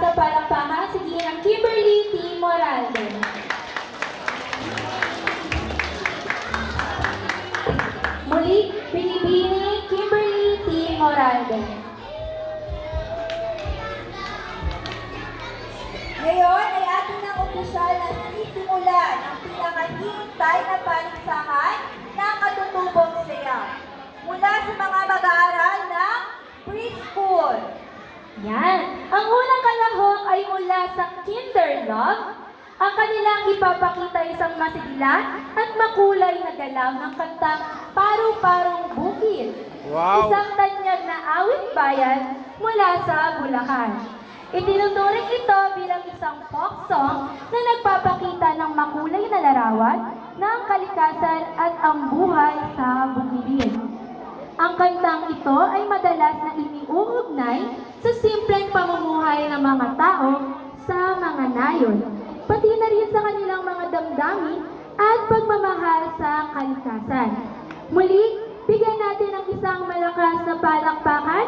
na palakpakan si Ginang Kimberly T. Moralde. Muli, Binibini Kimberly T. Moralde. Ngayon ay ating ng opisyal na sisimulan ang pinakahintay na paligsahan ng katutubong saya mula sa mga mag-aaral ng preschool. Yan. Ang unang kalahok ay mula sa Kinderlove. Ang kanilang ipapakita isang masigla at makulay na galaw ng kantang Paru-Parong Bukid. Wow! Isang tanyag na awit bayan mula sa Bulacan. Itinuturing ito bilang isang folk song na nagpapakita ng makulay na larawan ng kalikasan at ang buhay sa bukidin. Ang kantang ito ay madalas na iniuugnay sa simpleng pamumuhay ng mga tao sa mga nayon, pati na rin sa kanilang mga damdamin at pagmamahal sa kalikasan. Muli, bigyan natin ng isang malakas na palakpakan